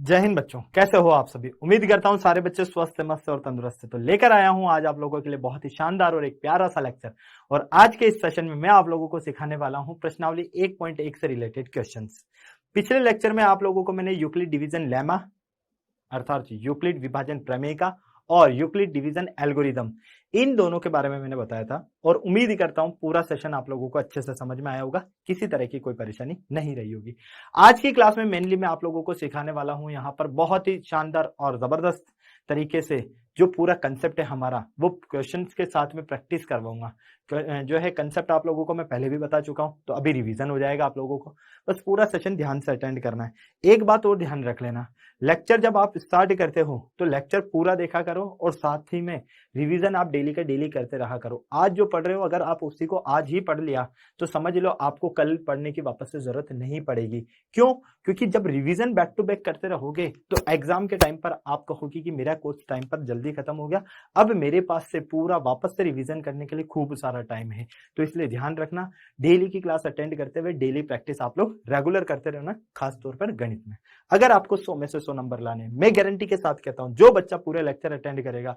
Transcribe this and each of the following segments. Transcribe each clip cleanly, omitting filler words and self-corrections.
जय हिंद बच्चों, कैसे हो आप सभी। उम्मीद करता हूँ सारे बच्चे स्वस्थ मस्त और तंदुरुस्त है। तो लेकर आया हूँ आज आप लोगों के लिए बहुत ही शानदार और एक प्यारा सा लेक्चर। और आज के इस सेशन में मैं आप लोगों को सिखाने वाला हूँ प्रश्नावली 1.1 से रिलेटेड क्वेश्चंस। पिछले लेक्चर में आप लोगों को मैंने यूक्लिड डिवीजन लेमा अर्थात यूक्लिड विभाजन प्रमेय का और यूक्लिड डिवीजन एल्गोरिदम, इन दोनों के बारे में मैंने बताया था। और उम्मीद करता हूं पूरा सेशन आप लोगों को अच्छे से समझ में आया होगा, किसी तरह की कोई परेशानी नहीं रही होगी। आज की क्लास में मेनली मैं आप लोगों को सिखाने वाला हूं यहाँ पर बहुत ही शानदार और जबरदस्त तरीके से जो पूरा कंसेप्ट है हमारा, वो क्वेश्चंस के साथ में प्रैक्टिस करवाऊंगा। जो है कंसेप्ट आप लोगों को मैं पहले भी बता चुका हूं, तो अभी रिवीजन हो जाएगा आप लोगों को। बस पूरा सेशन ध्यान से अटेंड करना है। एक बात और ध्यान रख लेना, लेक्चर जब आप स्टार्ट करते हो तो लेक्चर पूरा देखा करो और साथ ही में रिवीजन आप डेली का डेली करते रहा करो। आज जो पढ़ रहे हो अगर आप उसी को आज ही पढ़ लिया तो समझ लो आपको कल पढ़ने की वापस से जरूरत नहीं पड़ेगी। क्यों? क्योंकि जब रिवीजन बैक टू बैक करते रहोगे तो एग्जाम के टाइम पर आप कहोगे कि मेरा कोर्स टाइम पर जल्दी खत्म हो गया, अब मेरे पास से पूरा वापस से रिवीजन करने के लिए खूब सारा टाइम है। तो इसलिए ध्यान रखना, डेली की क्लास अटेंड करते हुए डेली प्रैक्टिस आप लोग रेगुलर करते रहना, खास तौर पर गणित में। अगर आपको 100 में से 100 नंबर लाने, मैं गारंटी के साथ कहता हूं जो बच्चा पूरे लेक्चर अटेंड करेगा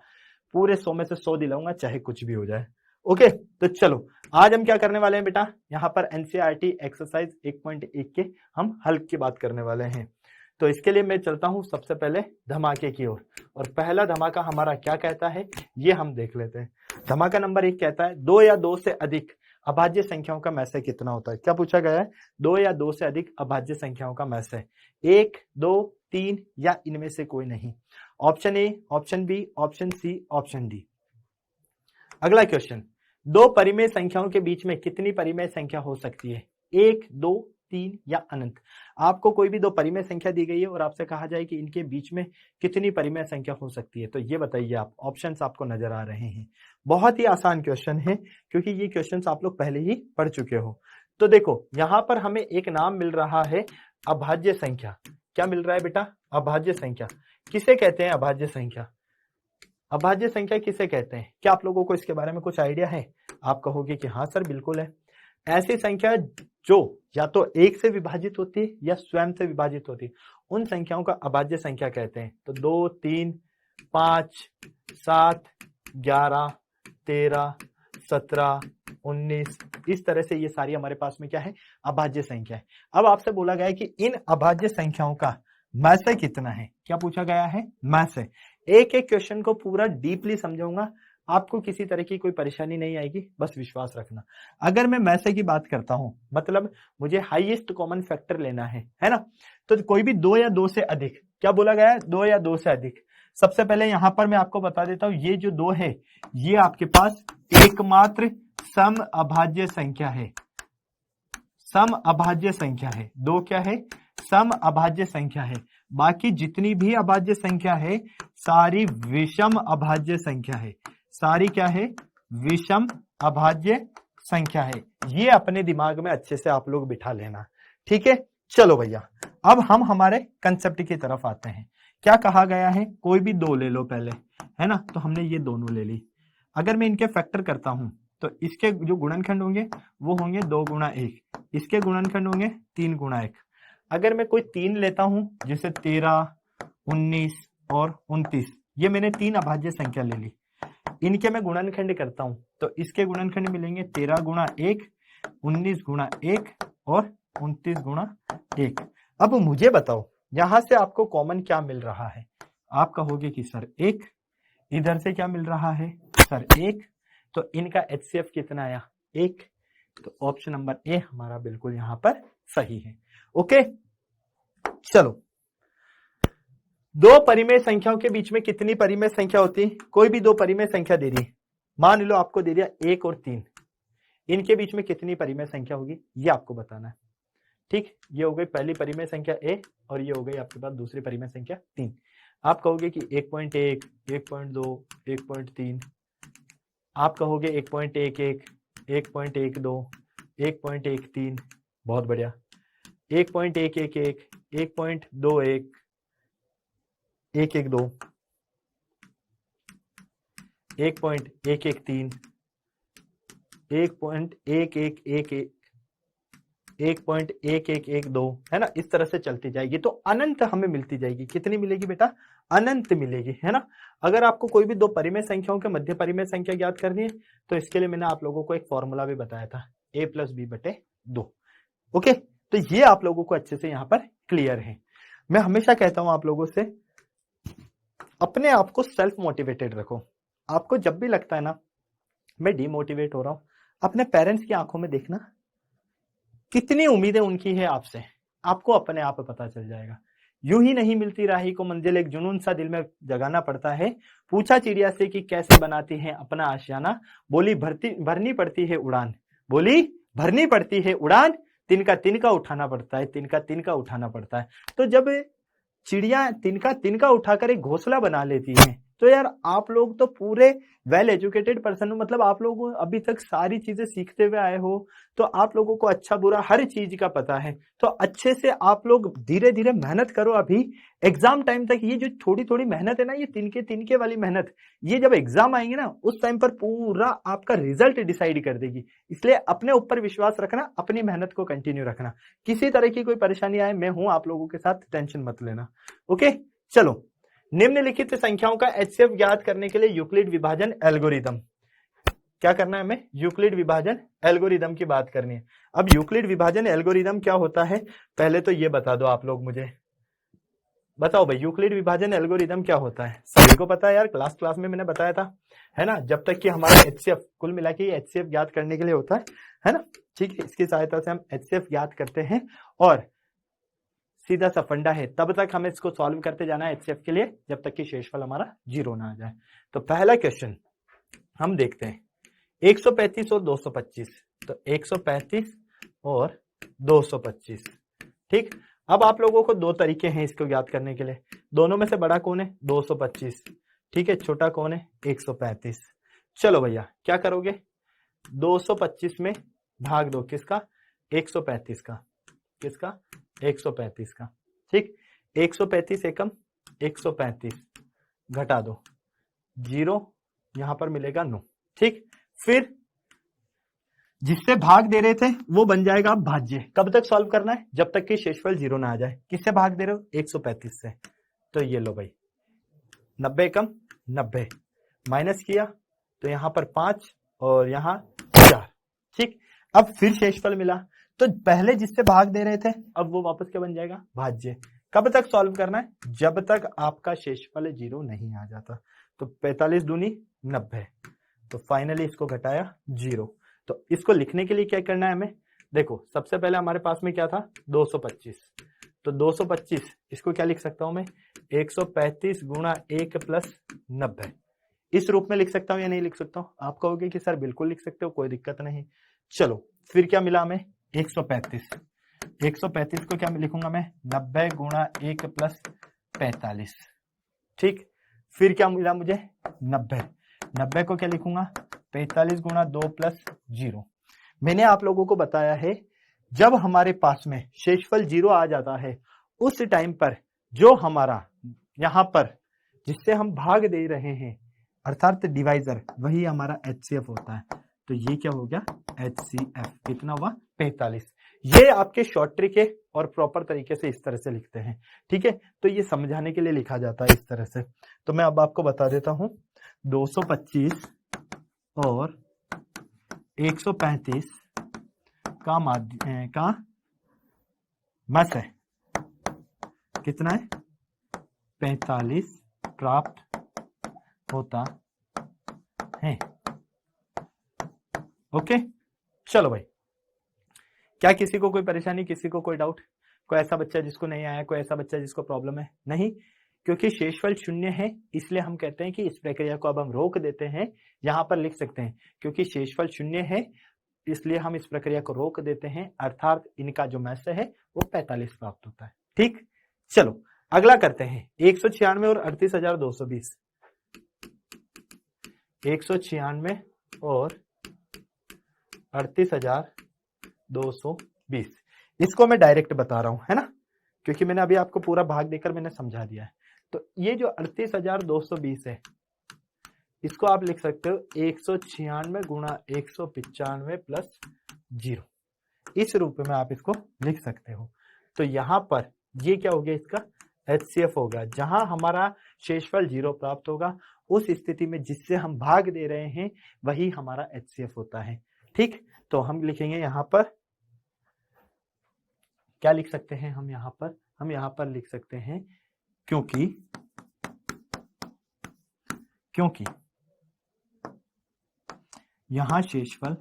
पूरे 100 में से 100 दिलाऊंगा, चाहे कुछ भी हो जाए। ओके, तो चलो आज हम क्या करने वाले हैं बेटा, यहाँ पर एनसीईआरटी एक्सरसाइज 1.1 के हम हल की बात करने वाले हैं। तो इसके लिए मैं चलता हूं सबसे पहले धमाके की ओर। और पहला धमाका हमारा क्या कहता है ये हम देख लेते हैं। धमाका नंबर 1 कहता है 2 या 2 से अधिक अभाज्य संख्याओं का मैसे कितना होता है। क्या पूछा गया है? 2 या 2 से अधिक अभाज्य संख्याओं का मैसे 1, 2, 3 या इनमें से कोई नहीं। Option A, option B, option C, option D. अगला क्वेश्चन, दो परिमेय संख्याओं के बीच में कितनी परिमेय संख्या हो सकती है? 1, 2, 3 या अनंत। आपको कोई भी दो परिमेय संख्या दी गई है और आपसे कहा जाए कि इनके बीच में कितनी परिमेय संख्या हो सकती है, तो ये बताइए आप। ऑप्शंस आपको नजर आ रहे हैं। बहुत ही आसान क्वेश्चन है क्योंकि ये क्वेश्चंस आप लोग पहले ही पढ़ चुके हो। तो देखो यहां पर हमें एक नाम मिल रहा है अभाज्य संख्या। क्या मिल रहा है बेटा? अभाज्य संख्या। किसे कहते हैं अभाज्य संख्या? अभाज्य संख्या किसे कहते हैं? क्या आप लोगों को इसके बारे में कुछ आइडिया है? आप कहोगे कि हाँ सर बिल्कुल है। ऐसी संख्या जो या तो 1 से विभाजित होती है या स्वयं से विभाजित होती है, उन संख्याओं का अभाज्य संख्या कहते हैं। तो 2, 3, 5, 7, 11, 13, 17, 19, इस तरह से ये सारी हमारे पास में क्या है? अभाज्य संख्या है। अब आपसे बोला गया है कि इन अभाज्य संख्याओं का मैसे कितना है। क्या पूछा गया है? मैसे। एक एक क्वेश्चन को पूरा डीपली समझाऊंगा, आपको किसी तरह की कोई परेशानी नहीं आएगी, बस विश्वास रखना। अगर मैं मैसे की बात करता हूं मतलब मुझे हाईएस्ट कॉमन फैक्टर लेना है ना, तो कोई भी 2 या 2 से अधिक। क्या बोला गया है? 2 या 2 से अधिक। सबसे पहले यहां पर मैं आपको बता देता हूं, ये जो 2 है ये आपके पास एकमात्र सम अभाज्य संख्या है। सम अभाज्य संख्या है। 2 क्या है? सम अभाज्य संख्या है। बाकी जितनी भी अभाज्य संख्या है सारी विषम अभाज्य संख्या है। सारी क्या है? विषम अभाज्य संख्या है। ये अपने दिमाग में अच्छे से आप लोग बिठा लेना, ठीक है। चलो भैया, अब हम हमारे कंसेप्ट की तरफ आते हैं। क्या कहा गया है? कोई भी 2 ले लो पहले, है ना। तो हमने ये दोनों ले ली। अगर मैं इनके फैक्टर करता हूं तो इसके जो गुणनखंड होंगे वो होंगे 2 गुणा 1, इसके गुणनखंड होंगे 3 गुणा 1। अगर मैं कोई 3 लेता हूं जैसे 13, 19 और 29, ये मैंने 3 अभाज्य संख्या ले ली। इनके मैं गुणनखंड करता हूं तो इसके गुणनखंड मिलेंगे 13 गुणा 1, 19 गुणा 1 और 29 गुणा 1। अब मुझे बताओ यहां से आपको कॉमन क्या मिल रहा है? आप कहोगे कि सर 1, इधर से क्या मिल रहा है? सर 1, तो इनका HCF कितना आया? 1। तो ऑप्शन नंबर ए हमारा बिल्कुल यहां पर सही है। ओके, चलो। दो परिमेय संख्याओं के बीच में कितनी परिमेय संख्या होती है? कोई भी दो परिमेय संख्या दे रही है, मान लो आपको दे दिया 1 और 3, इनके बीच में कितनी परिमेय संख्या होगी ये आपको बताना है, ठीक। ये हो गई पहली परिमेय संख्या ए और ये हो गई आपके पास दूसरी परिमेय संख्या 3। आप कहोगे कि 1.1, 1.2, 1.3, आप कहोगे 1.11, 1.12, 1.13, बहुत बढ़िया, 1.111, 1.21, 112, 1.113, 1.1111, 1.1112 है ना, इस तरह से चलती जाएगी तो अनंत हमें मिलती जाएगी। कितनी मिलेगी बेटा? अनंत मिलेगी, है ना। अगर आपको कोई भी दो परिमेय संख्याओं के मध्य परिमेय संख्या ज्ञात करनी है तो इसके लिए मैंने आप लोगों को एक फॉर्मूला भी बताया था, a+b/2। ओके, तो ये आप लोगों को अच्छे से यहाँ पर क्लियर है। मैं हमेशा कहता हूं आप लोगों से, अपने आप को सेल्फ मोटिवेटेड रखो। आपको जब भी लगता है ना मैं डिमोटिवेट हो रहा हूं, अपने पेरेंट्स की आंखों में देखना, कितनी उम्मीदें उनकी है आपसे, आपको अपने आप पता चल जाएगा। यूं ही नहीं मिलती राही को मंजिल, एक जुनून सा दिल में जगाना पड़ता है। पूछा चिड़िया से कि कैसे बनाती है अपना आशियाना, बोली भरनी पड़ती है उड़ान, बोली भरनी पड़ती है उड़ान, तिनका तिनका उठाना पड़ता है, तिनका तिनका उठाना पड़ता है। तो जब चिड़िया तिनका तिनका उठाकर एक घोंसला बना लेती है तो यार आप लोग तो पूरे वेल एजुकेटेड पर्सन हो, मतलब आप लोग अभी तक सारी चीजें सीखते हुए आए हो, तो आप लोगों को अच्छा बुरा हर चीज का पता है। तो अच्छे से आप लोग धीरे धीरे मेहनत करो। अभी एग्जाम टाइम तक ये जो थोड़ी थोड़ी मेहनत है ना, ये तिनके तिनके वाली मेहनत, ये जब एग्जाम आएंगे ना उस टाइम पर पूरा आपका रिजल्ट डिसाइड कर देगी। इसलिए अपने ऊपर विश्वास रखना, अपनी मेहनत को कंटिन्यू रखना। किसी तरह की कोई परेशानी आए मैं हूं आप लोगों के साथ, टेंशन मत लेना। ओके, चलो निम्नलिखित संख्याओं का एचसीएफ ज्ञात करने के लिए यूक्लिड विभाजन एल्गोरिदम, क्या करना है हमें? यूक्लिड विभाजन एल्गोरिदम की बात करनी है। अब यूक्लिड विभाजन एल्गोरिदम क्या होता है, पहले तो ये बता दो आप लोग मुझे, बताओ भाई यूक्लिड विभाजन एल्गोरिदम क्या होता है? सभी को पता है यार, क्लास में मैंने बताया था, है ना। जब तक कि हमारा एचसीएफ, कुल मिला के एचसीएफ ज्ञात करने के लिए होता है ना। ठीक है, इसकी सहायता से हम एचसीएफ ज्ञात करते हैं और सीधा सा फंडा है, तब तक हमें इसको सॉल्व करते जाना है एचसीएफ के लिए जब तक कि शेषफल हमारा 0 ना आ जाए। तो पहला क्वेश्चन हम देखते हैं, 135 और 225, तो 135 और 225। ठीक, अब आप लोगों को दो तरीके हैं इसको ज्ञात करने के लिए। दोनों में से बड़ा कौन है? 225। ठीक है, छोटा कौन है? 135। चलो भैया क्या करोगे, 225 में भाग दो किसका? 135 का। किसका? 135 का। ठीक, 135 एकम 135 घटा दो, 0 यहां पर मिलेगा 9। ठीक, फिर जिससे भाग दे रहे थे वो बन जाएगा भाज्य। कब तक सॉल्व करना है? जब तक कि शेषफल 0 ना आ जाए। किससे भाग दे रहे हो? 135 से। तो ये लो भाई, 90 कम 90 माइनस किया तो यहां पर 5 और यहां 4। ठीक, अब फिर शेषफल मिला, तो पहले जिससे भाग दे रहे थे अब वो वापस क्या बन जाएगा? भाज्य। कब तक सॉल्व करना है? जब तक आपका शेषफल 0 नहीं आ जाता। तो 45 दूनी 90, तो फाइनली इसको घटाया 0। तो इसको लिखने के लिए क्या करना है हमें? देखो सबसे पहले हमारे पास में क्या था? 225। तो 225 इसको क्या लिख सकता हूं मैं? 135 गुणा 1 प्लस 90। इस रूप में लिख सकता हूं या नहीं लिख सकता हूं? आप कहोगे कि सर बिल्कुल लिख सकते हो, कोई दिक्कत नहीं। चलो फिर क्या मिला हमें? 135। 135 को क्या लिखूंगा मैं? 90 गुणा 1 प्लस 45। ठीक, फिर क्या मिला मुझे? 90। 90 को क्या लिखूंगा? 45 गुणा 2 प्लस 0। मैंने आप लोगों को बताया है जब हमारे पास में शेषफल 0 आ जाता है उस टाइम पर जो हमारा यहां पर जिससे हम भाग दे रहे हैं अर्थात डिवाइजर, वही हमारा एचसीएफ होता है। तो ये क्या हो गया? एचसीएफ कितना हुआ? 45। ये आपके शॉर्ट ट्रिक है और प्रॉपर तरीके से इस तरह से लिखते हैं। ठीक है, तो ये समझाने के लिए लिखा जाता है इस तरह से। तो मैं अब आपको बता देता हूं, 225 और 135 का मस है कितना है? 45 प्राप्त होता है। ओके, चलो भाई, क्या किसी को कोई परेशानी, किसी को कोई डाउट? कोई ऐसा बच्चा जिसको नहीं आया, कोई ऐसा बच्चा जिसको प्रॉब्लम है? नहीं, क्योंकि शेषफल 0 है इसलिए हम कहते हैं कि इस प्रक्रिया को अब हम रोक देते हैं। यहां पर लिख सकते हैं क्योंकि शेषफल 0 है इसलिए हम इस प्रक्रिया को रोक देते हैं, अर्थात इनका जो मैस है वो 45 प्राप्त होता है। ठीक, चलो अगला करते हैं, 196 और 38,220। 196 और 38,220 इसको मैं डायरेक्ट बता रहा हूं, है ना, क्योंकि मैंने अभी आपको पूरा भाग देकर मैंने समझा दिया है। तो ये जो 38,220 है इसको आप लिख सकते हो 196 गुणा 195 प्लस 0। इस रूप में आप इसको लिख सकते हो। तो यहाँ पर ये क्या हो गया, इसका HCF होगा। जहां हमारा शेषफल 0 प्राप्त होगा उस स्थिति में जिससे हम भाग दे रहे हैं वही हमारा HCF होता है। ठीक, तो हम लिखेंगे यहाँ पर, क्या लिख सकते हैं हम यहाँ पर लिख सकते हैं क्योंकि यहाँ शेषफल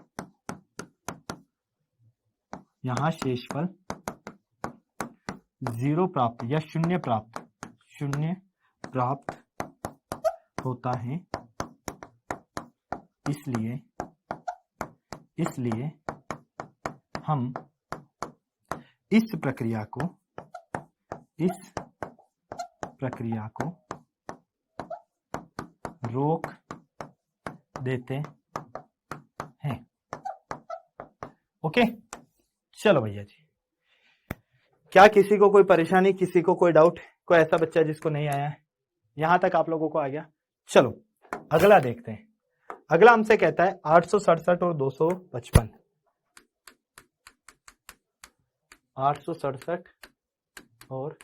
0 प्राप्त या शून्य प्राप्त होता है, इसलिए हम इस प्रक्रिया को रोक देते हैं। ओके, चलो भैया जी, क्या किसी को कोई परेशानी, किसी को कोई डाउट, कोई ऐसा बच्चा जिसको नहीं आया है? यहां तक आप लोगों को आ गया। चलो अगला देखते हैं। अगला हमसे कहता है 867 और 255। 867 और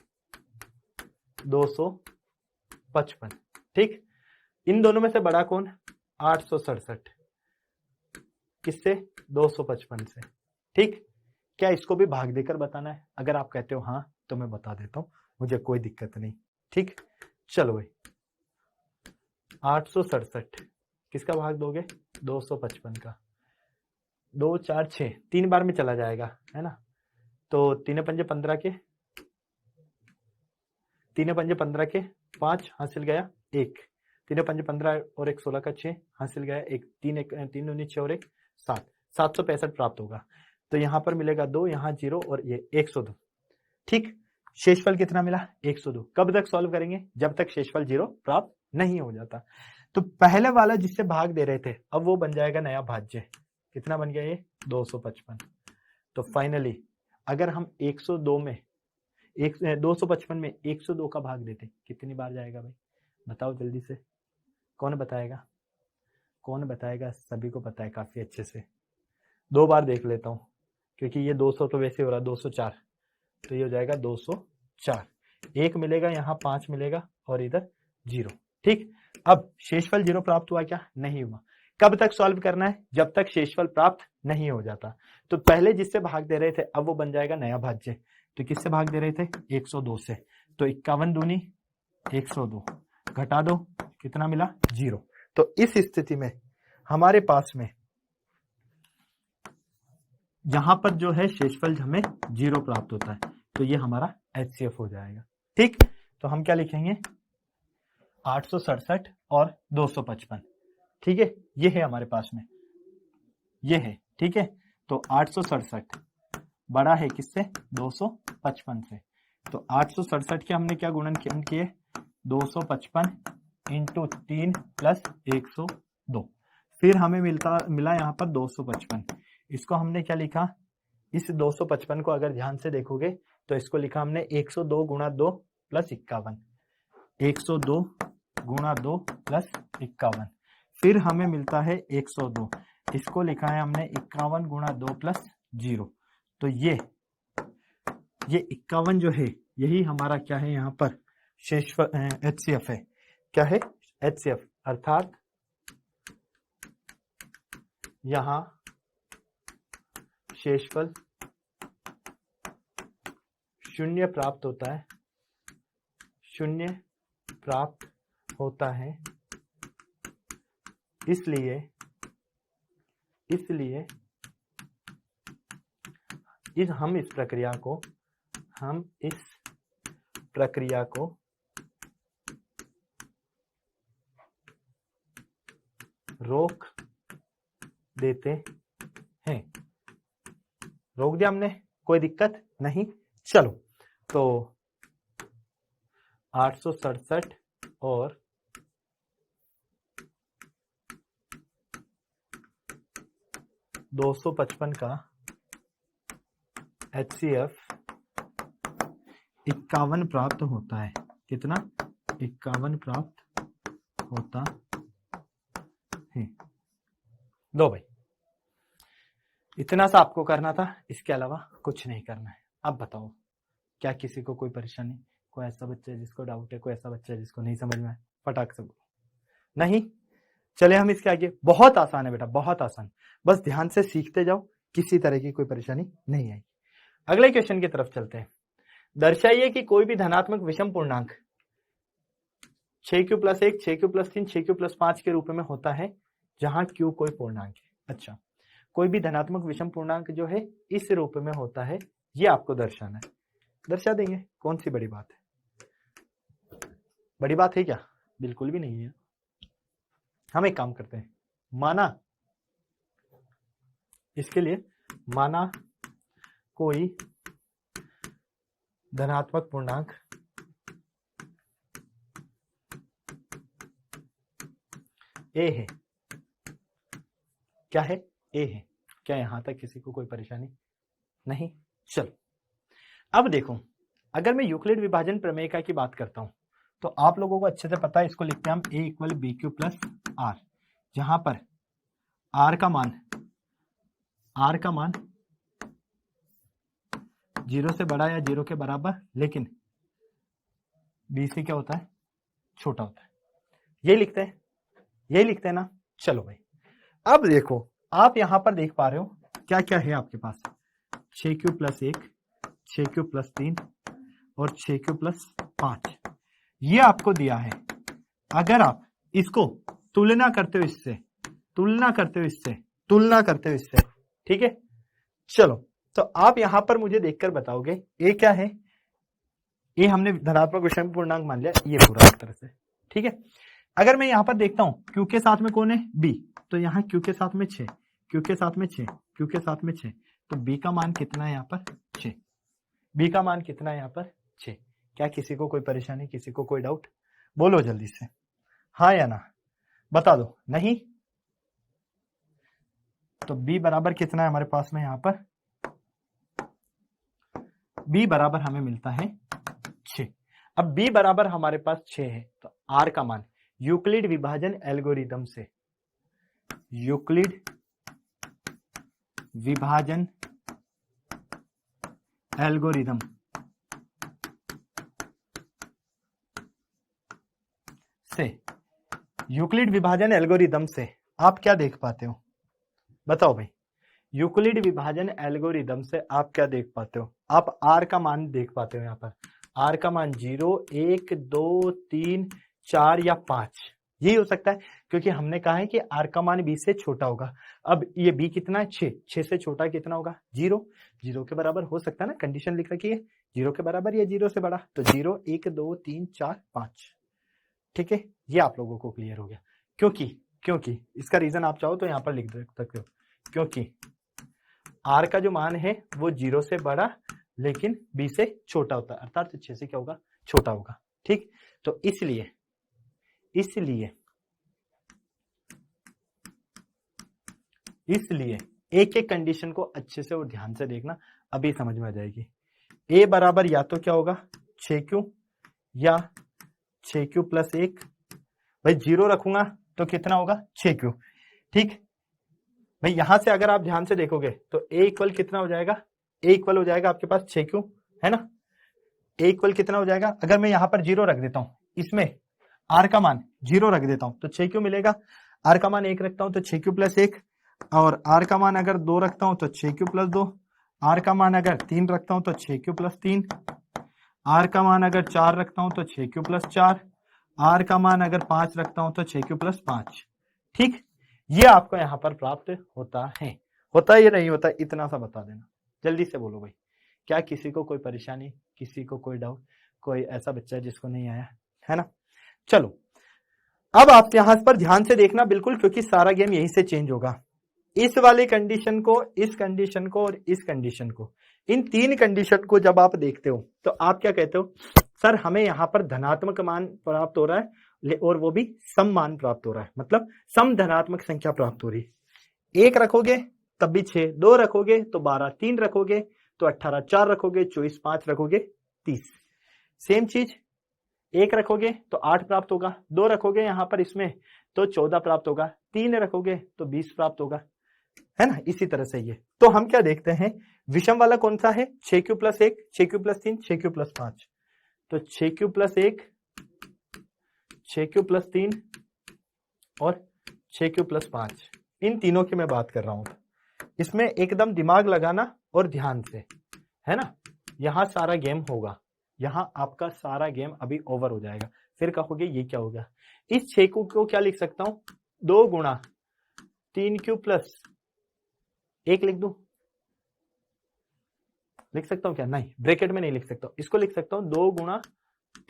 255। ठीक, इन दोनों में से बड़ा कौन? 867 किससे? 255 से। ठीक, क्या इसको भी भाग देकर बताना है? अगर आप कहते हो हाँ तो मैं बता देता हूं, मुझे कोई दिक्कत नहीं। ठीक, चलो भाई 867 किसका भाग दोगे? 255 का। 2 4 6 3 बार में चला जाएगा, है ना? तो 3 पंजे 15 के 5 हासिल गया 1। 3 पंजे 15 और 1 16 का 6 हासिल गया 1। 3 दूनी 6 और 1 7। 765 प्राप्त होगा। तो यहाँ पर मिलेगा 2, यहाँ 0 और ये 102। ठीक, शेषफल कितना मिला? 102। कब तक सॉल्व करेंगे? जब तक शेषफल 0 प्राप्त नहीं हो जाता। तो पहले वाला जिससे भाग दे रहे थे अब वो बन जाएगा नया भाज्य। कितना बन गया ये? 255। तो फाइनली अगर हम 102 में 255 में 102 का भाग देते कितनी बार जाएगा भाई? बताओ जल्दी से, कौन बताएगा? सभी को पता है काफी अच्छे से। 2 बार देख लेता हूं क्योंकि ये 200 तो वैसे हो रहा, 204, तो ये हो जाएगा 204। 1 मिलेगा, यहाँ 5 मिलेगा और इधर 0। ठीक, अब शेषफल 0 प्राप्त हुआ क्या? नहीं हुआ। कब तक सॉल्व करना है? जब तक शेषफल प्राप्त नहीं हो जाता। तो पहले जिससे भाग दे रहे थे अब वो बन जाएगा नया भाज्य। तो किससे भाग दे रहे थे? 102 से। तो 51 दूनी 102, घटा दो कितना मिला? 0। तो इस स्थिति में हमारे पास में जहां पर जो है शेषफल हमें 0 प्राप्त होता है तो ये हमारा HCF हो जाएगा। ठीक, तो हम क्या लिखेंगे? 867 और 255। ठीक है, ये है हमारे पास में, ये है। ठीक है, तो 867 बड़ा है किससे? 255 से। तो 867 के हमने क्या गुणन किए? 255 इंटू 3 प्लस 102। फिर हमें मिला यहाँ पर 255। इसको हमने क्या लिखा? इस 255 को अगर ध्यान से देखोगे तो इसको लिखा हमने 102 गुणा 2 प्लस 51। 102 गुणा 2 प्लस 51। फिर हमें मिलता है 102, इसको लिखा है हमने 51 गुणा 2 प्लस 0। तो ये 51 जो है यही हमारा क्या है? यहाँ पर शेषफल HCF है। क्या है? HCF, अर्थात यहां शेषफल 0 प्राप्त होता है, इसलिए हम इस प्रक्रिया को रोक देते हैं। रोक दिया हमने, कोई दिक्कत नहीं। चलो, तो 867 और 255 का HCF 51 प्राप्त होता है। कितना? 51 प्राप्त होता है। लो भाई, इतना सा आपको करना था, इसके अलावा कुछ नहीं करना है। अब बताओ, क्या किसी को कोई परेशानी, कोई ऐसा बच्चा है जिसको डाउट है, कोई ऐसा बच्चा है जिसको नहीं समझ में आए? फटाक से बोलो। नहीं? चले हम इसके आगे। बहुत आसान है बेटा, बहुत आसान, बस ध्यान से सीखते जाओ, किसी तरह की कोई परेशानी नहीं आएगी। अगले क्वेश्चन की तरफ चलते हैं। दर्शाइए कि कोई भी धनात्मक विषम पूर्णांक 6q + 1, 6q + 3, 6q + 5 के रूप में होता है जहां q कोई पूर्णांक है। अच्छा, कोई भी धनात्मक विषम पूर्णांक जो है इस रूप में होता है, ये आपको दर्शाना है। दर्शा देंगे, कौन सी बड़ी बात है? बड़ी बात है क्या? बिल्कुल भी नहीं है। हम एक काम करते हैं, माना इसके लिए, माना कोई धनात्मक पूर्णांक ए है। क्या है? ए है। क्या यहां तक किसी को कोई परेशानी नहीं? चलो अब देखो, अगर मैं यूक्लिड विभाजन प्रमेय की बात करता हूं तो आप लोगों को अच्छे से पता है, इसको लिखते हैं हम a = bq + r, जहां पर r का मान 0 से बड़ा या 0 के बराबर, लेकिन b से क्या होता है? छोटा होता है। यही लिखते हैं ना। चलो भाई, अब देखो, आप यहां पर देख पा रहे हो क्या क्या है आपके पास? 6q + 1, 6q + 3 और 6q + 5, ये आपको दिया है। अगर आप इसको तुलना करते हो इससे, ठीक है? चलो, तो आप यहां पर मुझे देखकर बताओगे ए क्या है? ए हमने धनात्मक विषम पूर्णांक मान लिया, ये पूरा एक तरह से, ठीक है? अगर मैं यहां पर देखता हूं क्यू के साथ में कौन है? बी, तो यहाँ क्यू के साथ में 6, क्यू के साथ में 6, क्यू के साथ में 6, तो बी का मान कितना है यहाँ पर? 6। बी का मान कितना है यहाँ पर? 6। क्या किसी को कोई परेशानी, किसी को कोई डाउट? बोलो जल्दी से, हाँ या ना, बता दो। नहीं? तो b बराबर कितना है हमारे पास में? यहाँ पर b बराबर हमें मिलता है 6। अब b बराबर हमारे पास 6 है, तो r का मान यूक्लिड विभाजन एल्गोरिदम से, यूक्लिड विभाजन एल्गोरिदम से आप क्या देख पाते हो? बताओ भाई, यूक्लिड विभाजन एल्गोरिदम से आप क्या देख पाते हो? आप r का मान देख पाते हो। यहाँ पर r का मान 0, 1, 2, 3, 4 या 5, यही हो सकता है, क्योंकि हमने कहा है कि r का मान b से छोटा होगा। अब ये b कितना है? 6। 6 से छोटा कितना होगा? 0। 0 के बराबर हो सकता है ना, कंडीशन लिख रखी है 0 के बराबर या 0 से बड़ा, तो 0, 1, 2, 3, 4, 5, ठीक है? ये आप लोगों को क्लियर हो गया। क्योंकि इसका रीजन आप चाहो तो यहाँ पर लिख सकते हो, क्योंकि r का जो मान है वो 0 से बड़ा लेकिन b से छोटा होता है, अर्थात 6 से क्या होगा? छोटा होगा, ठीक? तो इसलिए एक एक कंडीशन को अच्छे से और ध्यान से देखना, अभी समझ में आ जाएगी। a बराबर या तो क्या होगा? 6q या 6q + 1, भाई 0 रखूंगा तो कितना होगा? 6q, ठीक भाई। यहां से अगर आप ध्यान से देखोगे तो a इक्वल कितना हो जाएगा? a इक्वल हो जाएगा आपके पास 6q, है ना? a इक्वल कितना हो जाएगा? अगर मैं यहां पर 0 रख देता हूं, इसमें r का मान 0 रख देता हूं तो 6q मिलेगा। r का मान 1 रखता हूं तो 6q + 1, और r का मान अगर 2 रखता हूं तो 6q + 2, r का मान अगर 3 रखता हूं तो 6q + 3, r का मान अगर 4 रखता हूं तो 6q + 4, r का मान अगर 5 रखता हूं तो 6q + 5, ठीक? ये आपको यहां पर प्राप्त होता है या नहीं होता? इतना सा बता देना, जल्दी से बोलो भाई। क्या किसी को कोई परेशानी, किसी को कोई डाउट, कोई ऐसा बच्चा है जिसको नहीं आया, है ना? चलो, अब आप यहां पर ध्यान से देखना बिल्कुल, क्योंकि सारा गेम यहीं से चेंज होगा। इस वाले कंडीशन को, इस कंडीशन को और इस कंडीशन को, इन 3 कंडीशन को जब आप देखते हो तो आप क्या कहते हो? सर हमें यहां पर धनात्मक मान प्राप्त हो रहा है और वो भी सम मान प्राप्त हो रहा है, मतलब सम धनात्मक संख्या प्राप्त हो रही है। 1 रखोगे तब भी 6, 2 रखोगे तो 12, 3 रखोगे तो 18, 4 रखोगे 24, 5 रखोगे 30। सेम चीज 1 रखोगे तो 8 प्राप्त होगा, 2 रखोगे यहां पर इसमें तो 14 प्राप्त होगा, 3 रखोगे तो 20 प्राप्त होगा, है ना, इसी तरह से ये। तो हम क्या देखते हैं, विषम वाला कौन सा है, 6q + 1, 6q + 3, 6q + 5। तो 6q + 1, 6q + 3 और 6q + 5, इन तीनों की मैं बात कर रहा हूं। इसमें एकदम दिमाग लगाना और ध्यान से, है ना। यहां सारा गेम होगा, यहां आपका सारा गेम अभी ओवर हो जाएगा। फिर कहोगे ये क्या हो गया। इस 6q को क्या लिख सकता हूं, 2 गुणा 3q + 1 लिख दूं, लिख सकता हूं क्या, नहीं, ब्रैकेट में नहीं लिख सकता हूं, इसको लिख सकता हूं 2 गुणा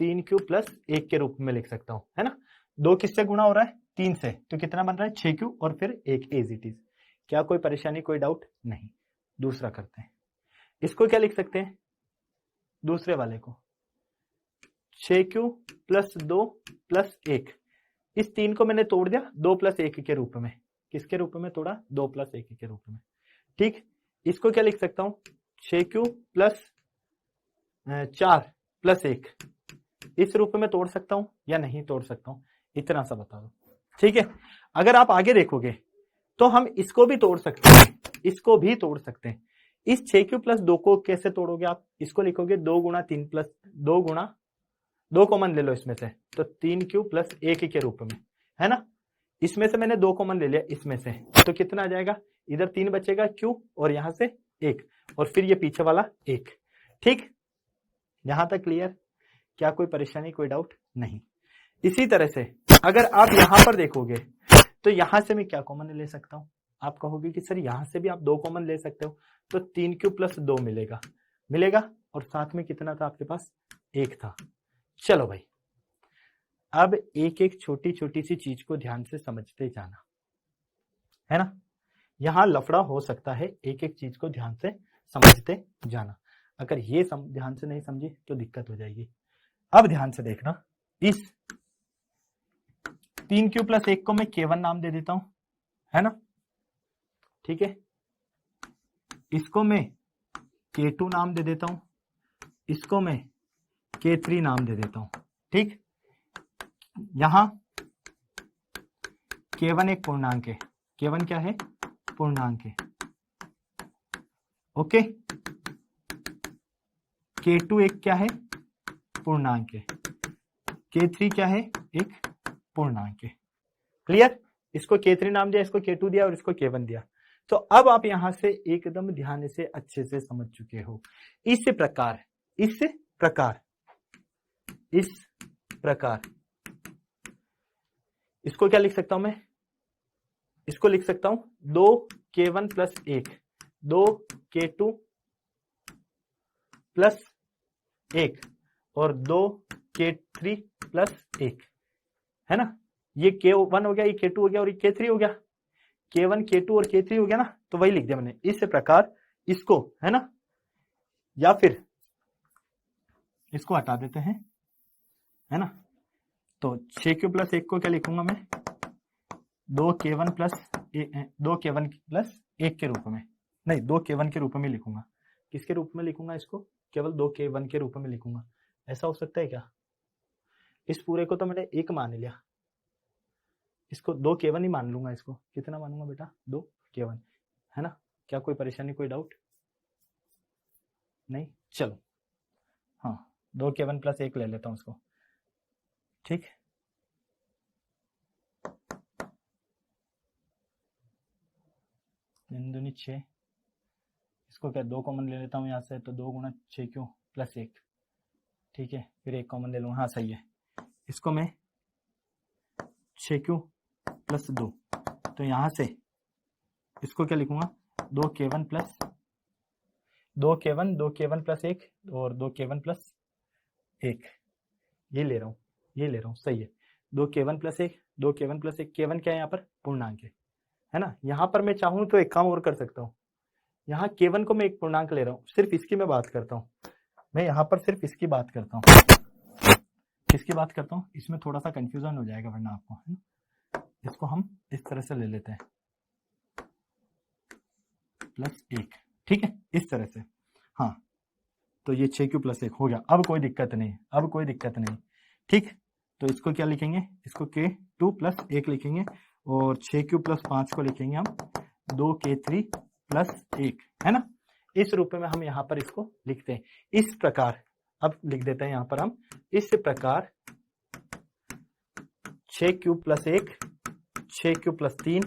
3q + 1 के रूप में लिख सकता हूं, है ना। 2 किससे गुणा हो रहा है, 3 से, तो कितना बन रहा है 6q और फिर 1 एज इट इज। क्या कोई परेशानी, कोई डाउट नहीं। दूसरा करते हैं, इसको क्या लिख सकते हैं, दूसरे वाले को 6q + 2 + 1, इस 3 को मैंने तोड़ दिया 2 + 1 के रूप में। किसके रूप में तोड़ा, 2 + 1 के रूप में। ठीक, इसको क्या लिख सकता हूं, 6q + 4 + 1, इस रूप में तोड़ सकता हूं या नहीं तोड़ सकता हूं, इतना सा बता दो। ठीक है, अगर आप आगे देखोगे तो हम इसको भी तोड़ सकते हैं, इसको भी तोड़ सकते हैं। इस 6q + 2 को कैसे तोड़ोगे आप, इसको लिखोगे 2 गुणा 3 + 2 गुणा 2 कॉमन ले लो इसमें से, तो 3q + 1 के रूप में, है ना। इसमें से मैंने 2 कॉमन ले लिया इसमें से, तो कितना आ जाएगा, इधर 3 बचेगा q और यहां से 1 और फिर ये पीछे वाला 1। ठीक, यहां तक क्लियर, क्या कोई परेशानी, कोई डाउट नहीं। इसी तरह से अगर आप यहां पर देखोगे तो यहां से मैं क्या कॉमन ले सकता हूं, आप कहोगे कि सर यहां से भी आप 2 कॉमन ले सकते हो, तो 3q + 2 मिलेगा और साथ में कितना था आपके पास, 1 था। चलो भाई, अब एक एक छोटी छोटी सी चीज को ध्यान से समझते जाना, है ना। यहां लफड़ा हो सकता है, एक एक चीज को ध्यान से समझते जाना। अगर ये ध्यान से नहीं समझी तो दिक्कत हो जाएगी। अब ध्यान से देखना, इस 3q + 1 को मैं k1 नाम दे देता हूं, है ना। ठीक है, इसको मैं k2 नाम दे देता हूं, इसको मैं k3 नाम दे देता हूं। ठीक, यहां k1 एक पूर्णांक है, k1 क्या है, पूर्णांक है। ओके, k2 एक क्या है, पूर्णांक है, k3 क्या है, एक पूर्णांक है। क्लियर, इसको k3 नाम दिया, इसको k2 दिया और इसको k1 दिया। तो अब आप यहां से एकदम ध्यान से अच्छे से समझ चुके हो। इस प्रकार इसको क्या लिख सकता हूं मैं, इसको लिख सकता हूं 2k1 + 1, 2k2 + 1 और 2k3 + 1, है ना। ये k1 हो गया, ये k2 हो गया और ये k3 हो गया, k1 k2 और k3 हो गया ना, तो वही लिख दिया मैंने। इस प्रकार इसको, है ना, या फिर इसको हटा देते हैं, है ना। तो 6q + 1 को क्या लिखूंगा मैं, 2k1 + 1 के रूप में, नहीं 2k1 के रूप में लिखूंगा। किसके रूप में लिखूंगा इसको, केवल 2k1 के रूप में लिखूंगा। ऐसा हो सकता है क्या, इस पूरे को तो मैंने 1 मान लिया, इसको 2k1 ही मान लूंगा। इसको कितना मानूंगा बेटा, 2k1, है ना। क्या कोई परेशानी, कोई डाउट नहीं। चलो, हाँ, 2k1 + 1 ले लेता हूं उसको। ठीक, दूनी 6, इसको क्या 2 कॉमन ले लेता हूँ यहाँ से, तो 2 गुणा 6q + 1। ठीक है, फिर 1 कॉमन ले लूँ, हाँ सही है। इसको मैं 6q + 2, तो यहाँ से इसको क्या लिखूंगा, 2k1 + 2k1 + 1 और 2k1 + 1, ये ले रहा हूँ, सही है। 2k1 + 1, 2k1 + 1, k1 क्या है यहाँ पर, पूर्णांक है ना। यहाँ पर मैं चाहूँ तो एक काम और कर सकता हूँ, यहाँ k1 को मैं एक पूर्णांक ले रहा हूँ, सिर्फ इसकी मैं बात करता हूँ, मैं यहाँ पर सिर्फ इसकी बात करता हूँ, किसकी बात करता हूँ, इसमें थोड़ा सा कंफ्यूजन हो जाएगा वरना आपको, है ना। इसको हम इस तरह से ले लेते हैं, +1, ठीक है, इस तरह से। हाँ, तो ये 6q + 1 हो गया, अब कोई दिक्कत नहीं, ठीक। तो इसको क्या लिखेंगे, इसको k2 + 1 लिखेंगे और 6q + 5 को लिखेंगे हम 2k3 प्लस 1, है ना। इस रूप में हम यहाँ पर इसको लिखते हैं। इस प्रकार अब लिख देते हैं यहाँ पर हम, इस प्रकार 6q प्लस 1, 6q प्लस 3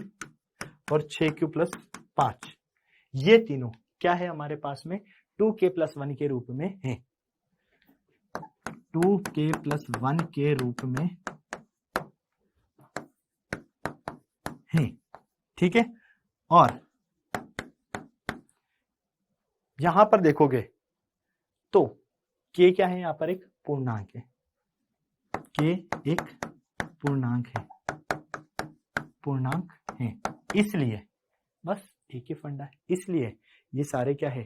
और 6q प्लस 5, ये तीनों क्या है हमारे पास में 2k प्लस 1 के रूप में है, 2k प्लस 1 के रूप में है, ठीक है। और यहां पर देखोगे तो k क्या है, यहां पर एक पूर्णांक है, k एक पूर्णांक है, इसलिए बस एक ही फंडा है, इसलिए ये सारे क्या है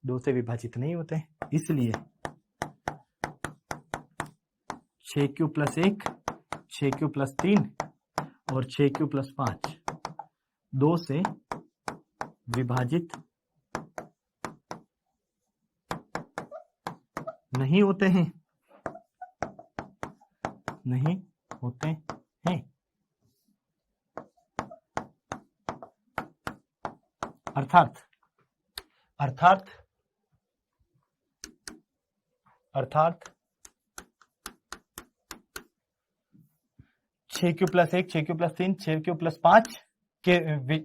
2 से विभाजित नहीं होते हैं, इसलिए 6q प्लस 1, 6q प्लस 3 और 6q प्लस 5 2 से विभाजित नहीं होते हैं, नहीं होते हैं। अर्थात 6q plus 1, 6q plus 3, 6q plus 5 के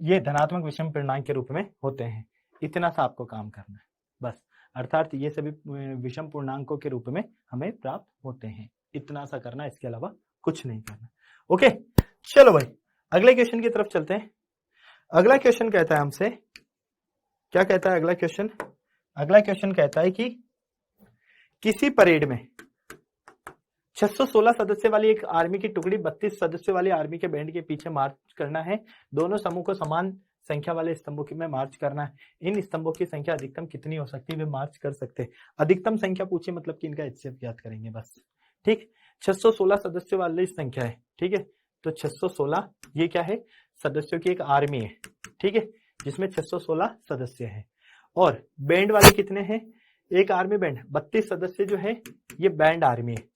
ये धनात्मक विषम पूर्णांक के रूप में होते हैं। इतना सा आपको काम करना है बस, अर्थात ये सभी विषम पूर्णांकों के रूप में हमें प्राप्त होते हैं, इतना सा करना, इसके अलावा कुछ नहीं करना। ओके, चलो भाई अगले क्वेश्चन की तरफ चलते हैं। अगला क्वेश्चन कहता है हमसे, क्या कहता है अगला क्वेश्चन? अगला क्वेश्चन कहता है कि किसी परेड में 616 सदस्य वाली एक आर्मी की टुकड़ी 32 सदस्यों वाली आर्मी के बैंड के पीछे मार्च करना है। दोनों समूह को समान संख्या वाले स्तंभों में मार्च करना है। इन स्तंभों की संख्या अधिकतम कितनी हो सकती है, वे मार्च कर सकते हैं। अधिकतम संख्या पूछे मतलब कि इनका HCF ज्ञात करेंगे बस, ठीक। 616 सदस्यों वाली संख्या है, ठीक है, तो 616 ये क्या है, सदस्यों की एक आर्मी है, ठीक है, जिसमें 616 सदस्य है। और बैंड वाले कितने हैं, एक आर्मी बैंड 32 सदस्य जो है ये बैंड आर्मी है,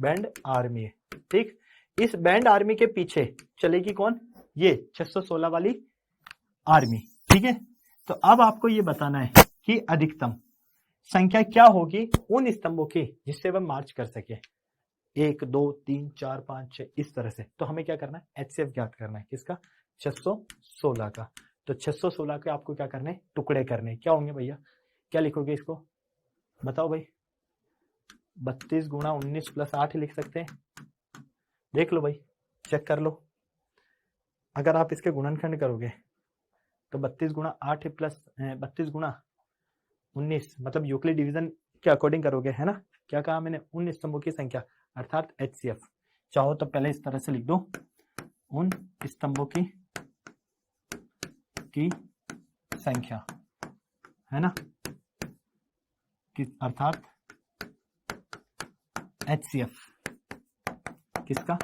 बैंड आर्मी है, ठीक। इस बैंड आर्मी के पीछे चलेगी कौन, ये 616 वाली आर्मी, ठीक है। तो अब आपको ये बताना है कि अधिकतम संख्या क्या होगी उन स्तंभों की जिससे वह मार्च कर सके, 1 2 3 4 5 6 इस तरह से। तो हमें क्या करना है, HCF ज्ञात करना है, किसका, 616 का। तो 616 के आपको क्या करने, टुकड़े करने, क्या होंगे भैया, क्या लिखोगे इसको बताओ भाई, 32 गुणा 19 प्लस 8 लिख सकते हैं, देख लो भाई, चेक कर लो। अगर आप इसके गुणनखंड करोगे तो 32 गुणा 8 प्लस 32 गुणा 19 मतलब यूक्लिड डिवीजन के अकॉर्डिंग करोगे, है ना। क्या कहा मैंने, उन स्तंभों की संख्या अर्थात HCF। चाहो तो पहले इस तरह से लिख दो, उन स्तंभों की संख्या, है ना, अर्थात HCF किसका,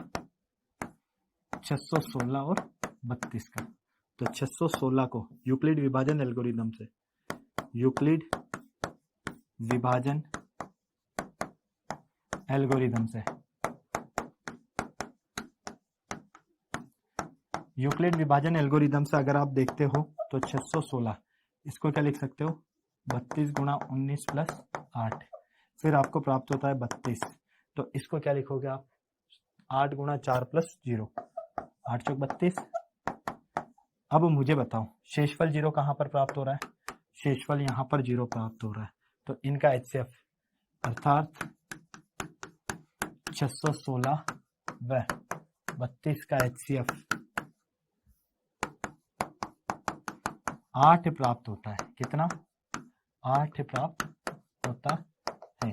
616 और 32 का। तो 616 को यूक्लिड विभाजन एल्गोरिदम से, यूक्लिड विभाजन एल्गोरिदम से, यूक्लिड विभाजन एल्गोरिदम से अगर आप देखते हो तो 616 इसको क्या लिख सकते हो, 32 गुणा 19 प्लस 8, फिर आपको प्राप्त होता है 32। तो इसको क्या लिखोगे आप, 8 गुणा 4 प्लस 0, 8 चौक 32। अब मुझे बताओ शेषफल 0 कहां पर प्राप्त हो रहा है, शेषफल यहां पर 0 प्राप्त हो रहा है। तो इनका HCF अर्थात 616 व 32 का HCF 8 प्राप्त होता है, कितना, 8 प्राप्त होता है।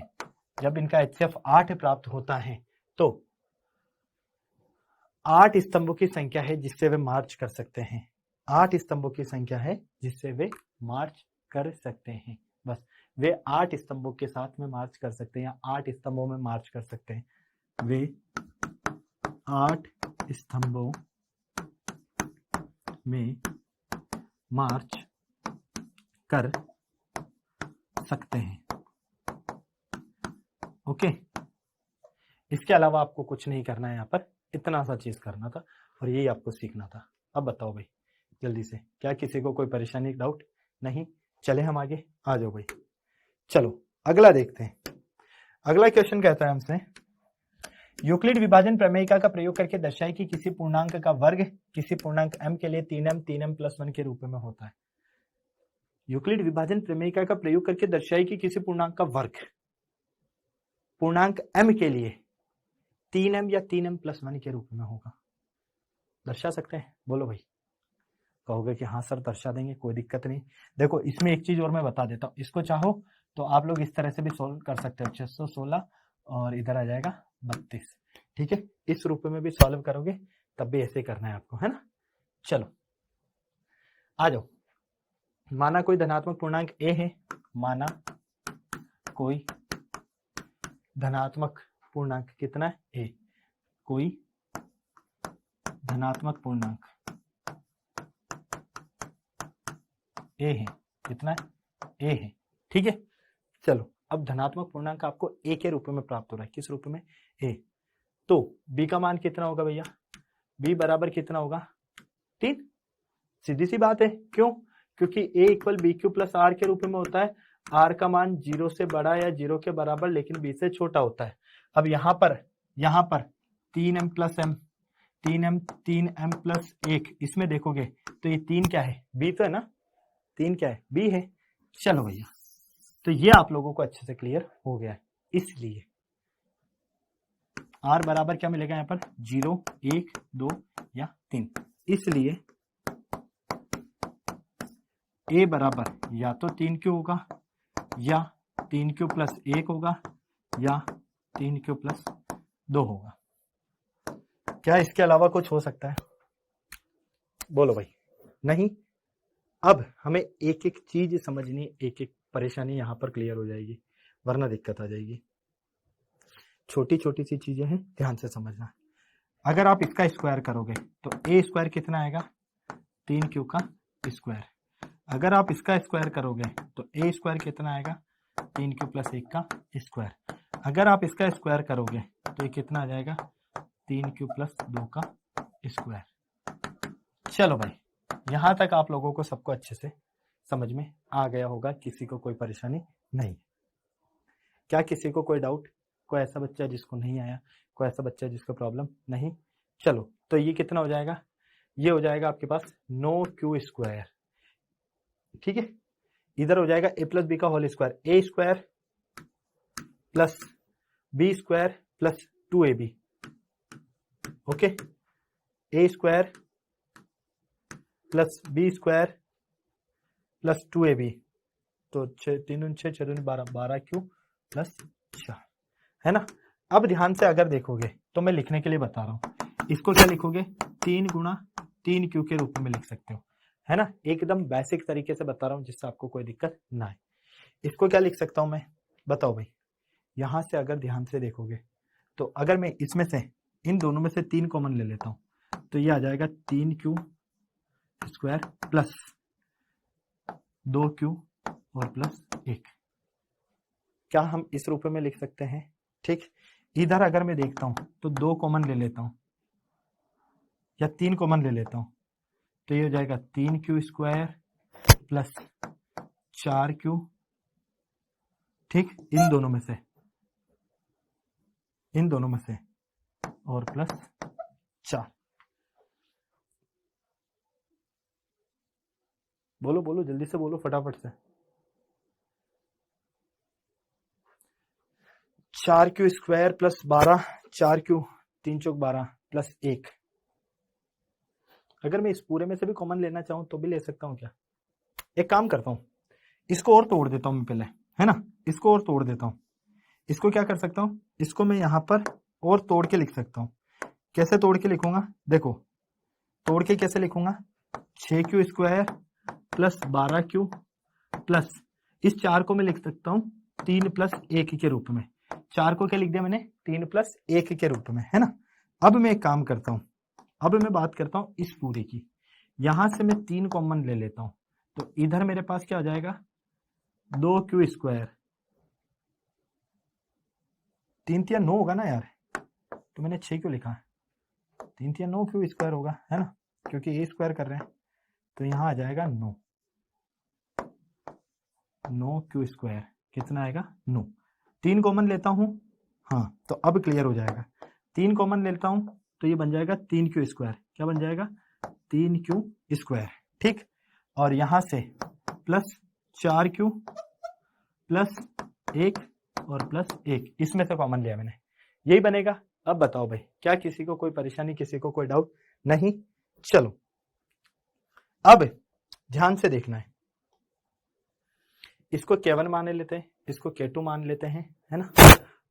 जब इनका HCF 8 प्राप्त होता है तो 8 स्तंभों की संख्या है जिससे वे मार्च कर सकते हैं, 8 स्तंभों की संख्या है जिससे वे मार्च कर सकते हैं, बस वे 8 स्तंभों के साथ में मार्च कर सकते हैं या 8 स्तंभों में मार्च कर सकते हैं, वे 8 स्तंभों में मार्च कर सकते हैं। ओके, इसके अलावा आपको कुछ नहीं करना है, यहाँ पर इतना सा चीज करना था और यही आपको सीखना था। अब बताओ भाई जल्दी से, क्या किसी को कोई परेशानी डाउट? नहीं, चले हम आगे, आ जाओ भाई। चलो अगला देखते हैं। अगला क्वेश्चन कहता है हमसे, यूक्लिड विभाजन प्रमेयिका का प्रयोग करके दर्शाए कि किसी पूर्णांक का वर्ग किसी पूर्णांक m के लिए 3m के रूप में होता है। यूक्लिड विभाजन प्रमेयिका का प्रयोग करके दर्शाए कि किसी पूर्णांक का वर्ग पूर्णांक m के लिए 3m या 3m+1 के रूप में होगा। दर्शा सकते हैं? बोलो भाई। कहोगे कि हाँ सर दर्शा देंगे, कोई दिक्कत नहीं। देखो इसमें एक चीज और मैं बता देता हूँ, इसको चाहो तो आप लोग इस तरह से भी सोल्व कर सकते हो। 616 और इधर आ जाएगा 32, ठीक है। इस रूप में भी सॉल्व करोगे तब भी ऐसे करना है आपको, है ना। चलो आ जाओ। माना कोई धनात्मक पूर्णांक a है, माना कोई धनात्मक पूर्णांक कितना है a, कोई धनात्मक पूर्णांक a है, कितना है a है, ठीक है। चलो अब धनात्मक पूर्णांक आपको a के रूप में प्राप्त हो रहा है, किस रूप में? a। तो b का मान कितना होगा भैया? b बराबर कितना होगा? 3। सीधी सी बात है, क्यों? क्योंकि a equal B Q plus R के रूप में होता है। r का मान 0 से बड़ा या 0 के बराबर लेकिन b से छोटा होता है। अब यहाँ पर 3m+m 3m+1 इसमें देखोगे तो ये 3 क्या है? b तो है ना, 3 क्या है? b है। चलो भैया, तो ये आप लोगों को अच्छे से क्लियर हो गया है। इसलिए r बराबर क्या मिलेगा यहाँ पर? 0, 1, 2 या 3। इसलिए a बराबर या तो 3q होगा या 3q+1 होगा या 3q+2 होगा। क्या इसके अलावा कुछ हो सकता है? बोलो भाई। नहीं। अब हमें एक एक चीज समझनी, एक एक परेशानी यहां पर क्लियर हो जाएगी, वरना दिक्कत आ जाएगी। छोटी छोटी सी चीजें हैं, ध्यान से समझना। अगर आप इसका स्क्वायर करोगे तो a स्क्वायर कितना आएगा? 3q का स्क्वायर। अगर आप इसका स्क्वायर करोगे तो a स्क्वायर कितना आएगा? 3q+1 का स्क्वायर। अगर आप इसका स्क्वायर करोगे तो ये कितना आ जाएगा? 3q+2 का स्क्वायर। चलो भाई, यहां तक आप लोगों को सबको अच्छे से समझ में आ गया होगा, किसी को कोई परेशानी नहीं। क्या किसी को कोई डाउट? कोई ऐसा बच्चा जिसको नहीं आया, कोई ऐसा बच्चा जिसको प्रॉब्लम नहीं? चलो तो ये कितना हो जाएगा? ये हो जाएगा आपके पास 9q², ठीक है। इधर हो जाएगा a+b का whole square, a² plus b² plus 2ab, okay. a² plus b² plus 2ab, तो 3 6 6 12q प्लस 4, है ना। अब ध्यान से अगर देखोगे तो मैं लिखने के लिए बता रहा हूं, इसको क्या लिखोगे? 3 × 3q के रूप में लिख सकते हो, है ना। एकदम बेसिक तरीके से बता रहा हूं जिससे आपको कोई दिक्कत ना आए। इसको क्या लिख सकता हूं मैं? बताओ भाई। यहां से अगर ध्यान से देखोगे तो अगर मैं इसमें से इन दोनों में से 3 कॉमन ले लेता हूं तो ये आ जाएगा 3q² प्लस 2q और प्लस 1। क्या हम इस रूप में लिख सकते हैं? ठीक। इधर अगर मैं देखता हूं तो 2 कॉमन ले लेता हूं या 3 कॉमन ले लेता हूं तो ये हो जाएगा 3q² प्लस 4q, ठीक। इन दोनों में से और प्लस 4। बोलो बोलो, जल्दी से बोलो, फटाफट से। 4q² प्लस 12, 4q 3 चौक 12 प्लस 1। अगर मैं इस पूरे में से भी कॉमन लेना चाहूं तो भी ले सकता हूं क्या? एक काम करता हूं, इसको और तोड़ देता हूं मैं पहले, है ना। इसको और तोड़ देता हूं। इसको क्या कर सकता हूं? इसको मैं यहां पर और तोड़ के लिख सकता हूं। कैसे तोड़ के लिखूंगा? देखो तोड़ के कैसे लिखूंगा? 6q² प्लस 12q प्लस इस 4 को मैं लिख सकता हूं 3 + 1 के रूप में। 4 को क्या लिख दिया मैंने? 3 + 1 के रूप में, है ना। अब मैं एक काम करता हूं, अब मैं बात करता हूं इस पूरी की। यहां से मैं 3 कॉमन ले लेता हूं तो इधर मेरे पास क्या हो जाएगा? 2q²। 3 × 9 होगा ना यार, तो मैंने 6 क्यों लिखा है? 3 × 9 q² होगा, है ना, क्योंकि a² कर रहे हैं। तो यहाँ आ जाएगा 9, 9q², कितना आएगा 9। 3 कॉमन लेता हूँ, हाँ तो अब क्लियर हो जाएगा। 3 कॉमन लेता हूँ तो ये बन जाएगा 3q², क्या बन जाएगा 3q², ठीक। और यहाँ से प्लस 4q प्लस 1 और प्लस 1, इसमें से कॉमन लिया मैंने, यही बनेगा। अब बताओ भाई, क्या किसी को कोई परेशानी, किसी को कोई डाउट नहीं? चलो अब ध्यान से देखना है, इसको K1 मान लेते हैं, इसको K2 मान लेते हैं, है ना,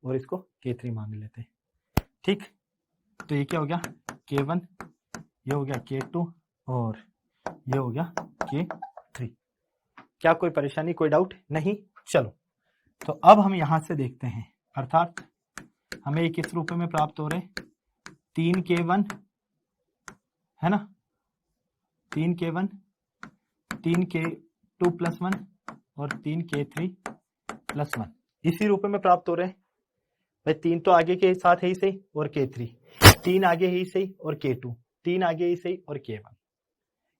और इसको K3 मान लेते हैं, ठीक। तो ये क्या हो गया K1, ये हो गया K2 और ये हो गया K3। क्या कोई परेशानी, कोई डाउट नहीं? चलो तो अब हम यहां से देखते हैं, अर्थात हमें किस रूप में प्राप्त हो रहे, 3K1, है ना, 3K1, 3K2 प्लस 1 और 3K3 प्लस 1, इसी रूप में प्राप्त हो रहे हैं भाई। 3 तो आगे के साथ है ही सही और K3, 3 आगे ही सही और K2, 3 आगे ही सही और K1।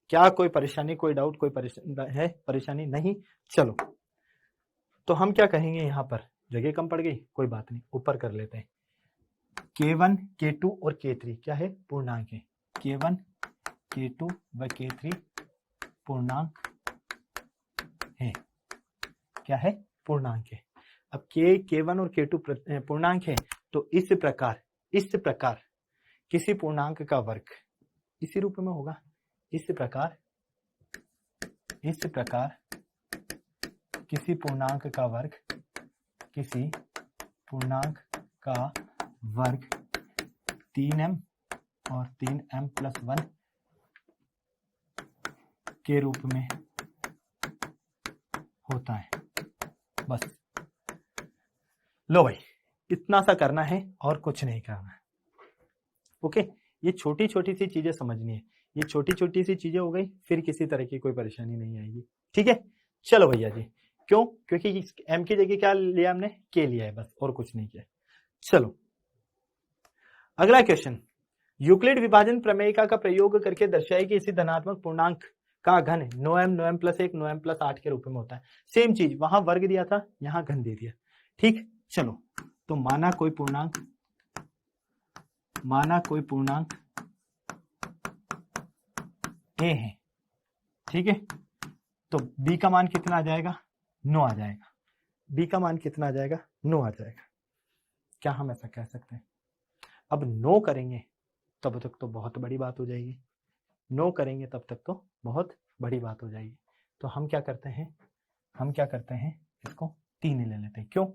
क्या कोई परेशानी, कोई डाउट, कोई परेशानी नहीं? चलो तो हम क्या कहेंगे, यहाँ पर जगह कम पड़ गई, कोई बात नहीं, ऊपर कर लेते हैं। K1, K2 और K3 क्या है, पूर्णांक है। K1, K2 व K3 पूर्णांक है, क्या है, पूर्णांक है। अब K1 और K2 पूर्णांक है, तो इस प्रकार किसी पूर्णांक का वर्ग इसी रूप में होगा। इस प्रकार किसी पूर्णांक का वर्ग, किसी पूर्णांक का वर्ग 3m और 3m प्लस 1 के रूप में होता है। बस लो भाई, इतना सा करना है और कुछ नहीं करना है। ओके, ये छोटी छोटी सी चीजें समझनी है, ये छोटी छोटी सी चीजें हो गई, फिर किसी तरह की कोई परेशानी नहीं आएगी, ठीक है। चलो भैया जी, क्यों? क्योंकि m की जगह क्या लिया हमने, k लिया है, बस और कुछ नहीं किया। चलो अगला क्वेश्चन, यूक्लिड विभाजन प्रमेयिका का प्रयोग करके दर्शाए कि इसी धनात्मक पूर्णांक का घन 9m, 9m plus 1, 9m plus 8 के रूप में होता है। सेम चीज, वहां वर्ग दिया था, यहाँ घन दे दिया, ठीक। चलो तो माना कोई पूर्णांक a है, ठीक है। तो b का मान कितना आ जाएगा, 9 आ जाएगा। b का मान कितना आ जाएगा, 9 आ जाएगा। क्या हम ऐसा कह सकते हैं? अब 9 करेंगे तब तक तो बहुत बड़ी बात हो जाएगी, 9 करेंगे तब तक तो बहुत बड़ी बात हो जाएगी। तो हम क्या करते हैं, इसको 3 ले लेते हैं। क्यों?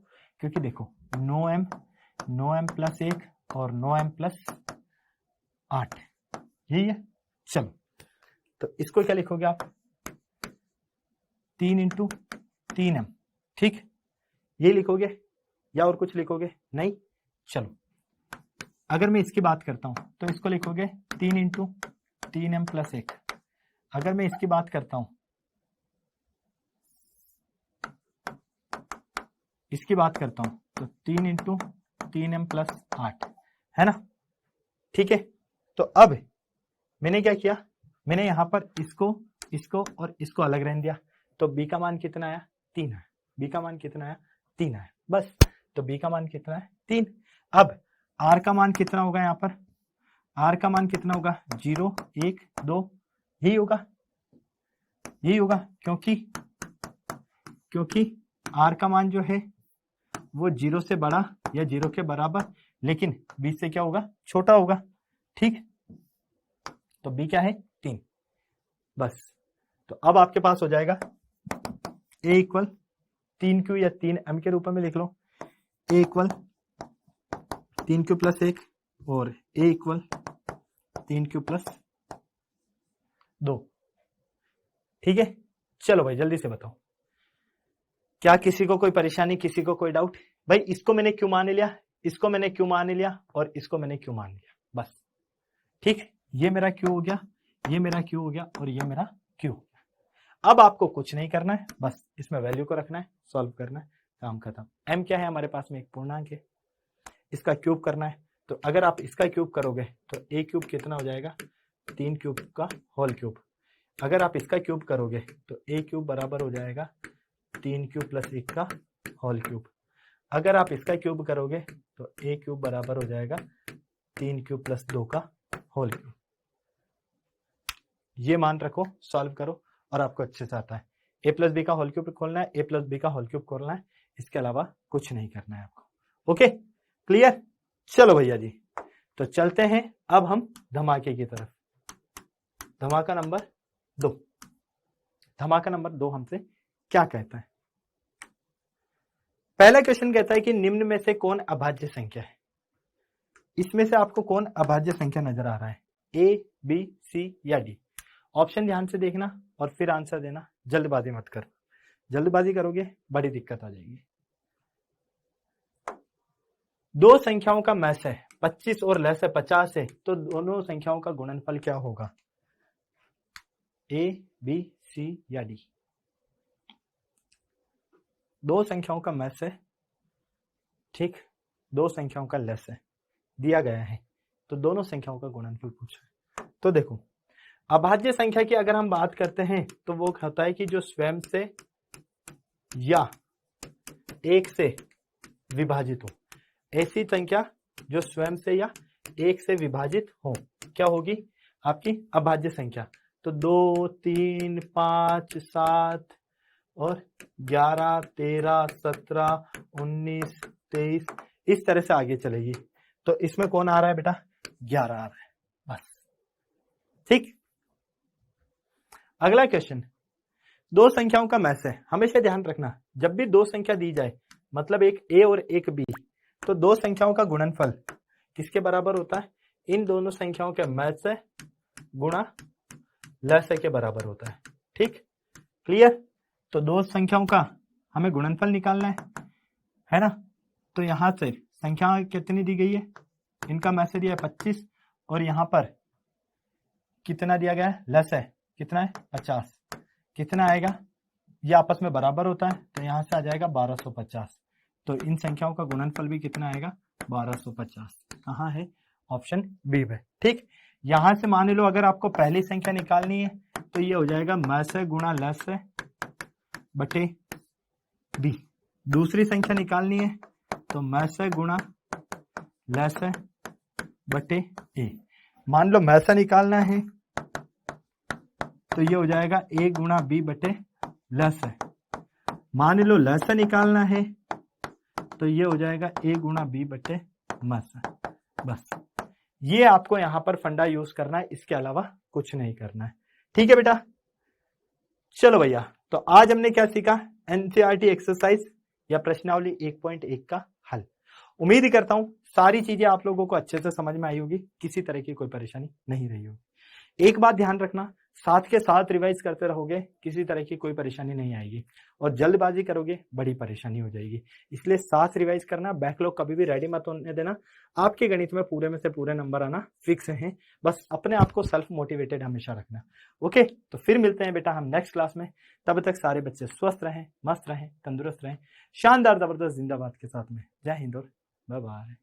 क्योंकि देखो 9m प्लस 1 और 9m प्लस 8, यही है। चलो तो इसको क्या लिखोगे आप, 3 इंटू 3m, ठीक, ये लिखोगे या और कुछ लिखोगे? नहीं। चलो अगर मैं इसकी बात करता हूं तो इसको लिखोगे 3 इंटू 3m प्लस 1। अगर मैं इसकी बात करता हूं, तो 3 इंटू 3m प्लस 8, है ना, ठीक है। तो अब मैंने क्या किया, मैंने यहां पर इसको और इसको अलग रहने दिया। तो b का मान कितना आया, 3 है। b का मान कितना आया, 3 है, बस। तो b का मान कितना है, 3। अब r का मान कितना होगा, यहाँ पर r का मान कितना होगा, 0, 1, 2, यही होगा, क्योंकि r का मान जो है वो 0 से बड़ा या 0 के बराबर, लेकिन 20 से क्या होगा, छोटा होगा, ठीक। तो b क्या है, 3, बस। तो अब आपके पास हो जाएगा a इक्वल 3q या 3m के रूप में लिख लो, a इक्वल 3q प्लस 1 और a इक्वल 3q प्लस 2, ठीक है। चलो भाई जल्दी से बताओ, क्या किसी को कोई परेशानी, किसी को कोई डाउट? भाई इसको मैंने क्यों मान लिया, इसको मैंने क्यों मान लिया और इसको मैंने क्यों मान लिया, बस, ठीक। ये मेरा क्यू हो गया, ये मेरा क्यू हो गया और ये मेरा क्यू हो गया। अब आपको कुछ नहीं करना है, बस इसमें वैल्यू को रखना है, सॉल्व करना है, काम खत्म। m क्या है, हमारे पास में एक पूर्णांक है, इसका क्यूब करना है। तो अगर आप इसका क्यूब करोगे तो a क्यूब कितना हो जाएगा, 3 क्यूब का होल क्यूब। अगर आप इसका क्यूब करोगे तो a क्यूब बराबर हो जाएगा 3 क्यूब प्लस 1 का होल क्यूब। अगर आप इसका क्यूब करोगे तो a क्यूब बराबर हो जाएगा 3 क्यूब प्लस 2 का होल क्यूब। ये मान रखो, सॉल्व करो और आपको अच्छे से आता है। a प्लस बी का होल क्यूब खोलना है, a प्लस बी का होल क्यूब खोलना है, इसके अलावा कुछ नहीं करना है आपको। Okay, clear? चलो भैया जी, तो चलते हैं अब हम धमाके की तरफ। धमाका नंबर 2। धमाका नंबर 2 हमसे क्या कहता है? पहला क्वेश्चन कहता है कि निम्न में से कौन अभाज्य संख्या है? इसमें से आपको कौन अभाज्य संख्या नजर आ रहा है? ए, बी, सी या डी? ऑप्शन ध्यान से देखना और फिर आंसर देना, जल्दबाजी मत करो। जल्दबाजी करोगे बड़ी दिक्कत आ जाएगी। दो संख्याओं का मैस है 25 और लेस है 50 है, तो दोनों संख्याओं का गुणनफल क्या होगा? ए, बी, सी या डी? दो संख्याओं का मैस है, ठीक, दो संख्याओं का लेस है, दिया गया है, तो दोनों संख्याओं का गुणनफल पूछा है। तो देखो, अभाज्य संख्या की अगर हम बात करते हैं तो वो होता है कि जो स्वयं से या एक से विभाजित हो। ऐसी संख्या जो स्वयं से या एक से विभाजित हो क्या होगी? आपकी अभाज्य संख्या। तो 2, 3, 5, 7 और 11, 13, 17, 19, 23 इस तरह से आगे चलेगी। तो इसमें कौन आ रहा है बेटा? 11 आ रहा है, बस। ठीक, अगला क्वेश्चन, दो संख्याओं का मैस है। हमेशा ध्यान रखना, जब भी दो संख्या दी जाए, मतलब एक ए और एक बी, तो दो संख्याओं का गुणनफल किसके बराबर होता है? इन दोनों संख्याओं के मैस है गुणा लसागु के बराबर होता है। ठीक, क्लियर? तो दो संख्याओं का हमें गुणनफल निकालना है ना? तो यहां से संख्या कितनी दी गई है? इनका मैस दिया है 25 और यहां पर कितना दिया गया है? लसागु कितना है? 50। कितना आएगा? ये आपस में बराबर होता है, तो यहां से आ जाएगा 1250। तो इन संख्याओं का गुणनफल भी कितना आएगा? 1250। कहाँ है? ऑप्शन बी में। ठीक, यहां से मान लो अगर आपको पहली संख्या निकालनी है तो ये हो जाएगा मैस गुणा लसागु बटे बी। दूसरी संख्या निकालनी है तो मैस गुणा लसागु बटे ए। मान लो मैसा निकालना है तो ये हो जाएगा ए गुणा बी बटे लसागु। मान लो लसागु निकालना है तो ये हो जाएगा ए गुणा बी बटे मैसा। बस, ये आपको यहां पर फंडा यूज करना है, इसके अलावा कुछ नहीं करना है। ठीक है बेटा? चलो भैया, तो आज हमने क्या सीखा? एनसीईआरटी एक्सरसाइज या प्रश्नावली 1.1 का हल। उम्मीद करता हूं सारी चीजें आप लोगों को अच्छे से समझ में आई होगी, किसी तरह की कोई परेशानी नहीं रही होगी। एक बात ध्यान रखना, साथ के साथ रिवाइज करते रहोगे, किसी तरह की कोई परेशानी नहीं आएगी, और जल्दबाजी करोगे बड़ी परेशानी हो जाएगी। इसलिए साथ रिवाइज करना, बैकलॉग कभी भी रेडी मत होने देना। आपके गणित में पूरे में से पूरे नंबर आना फिक्स है, बस अपने आप को सेल्फ मोटिवेटेड हमेशा रखना। ओके, तो फिर मिलते हैं बेटा हम नेक्स्ट क्लास में। तब तक सारे बच्चे स्वस्थ रहें, मस्त रहें, तंदुरुस्त रहें, शानदार जबरदस्त जिंदाबाद के साथ में। जय हिंद और बाय बाय।